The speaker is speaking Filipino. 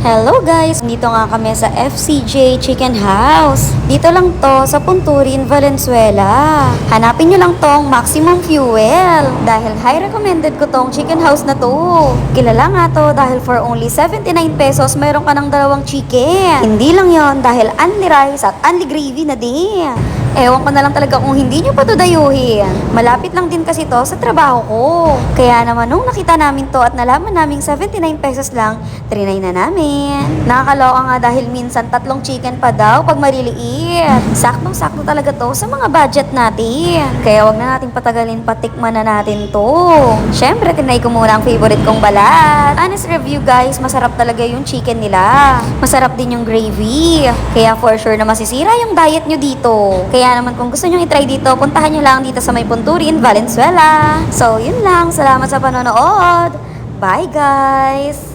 Hello guys! Dito nga kami sa FCJ Chicken House. Dito lang to sa Punturin, Valenzuela. Hanapin nyo lang tong Maximum Fuel. Dahil high recommended ko tong chicken house na to. Kilala nga to dahil for only 79 pesos meron ka ng dalawang chicken. Hindi lang yon dahil only rice at only gravy na din. Ewan ko na lang talaga kung hindi nyo pa to dayuhin. Malapit lang din kasi to sa trabaho ko. Kaya naman nung nakita namin to at nalaman naming 79 pesos lang, trinay na namin. Nakakaloka nga dahil minsan 3 chicken pa daw pag maliliit. Saktong-sakto talaga to sa mga budget natin. Kaya wag na nating patagalin, patikman na natin to. Syempre, tinay ko muna ang favorite kong balat. Honest review guys, masarap talaga yung chicken nila. Masarap din yung gravy. Kaya for sure na masisira yung diet nyo dito. Kaya naman kung gusto nyo i-try dito, puntahan nyo lang dito sa may Punturin, Valenzuela. So yun lang, salamat sa panonood. Bye guys!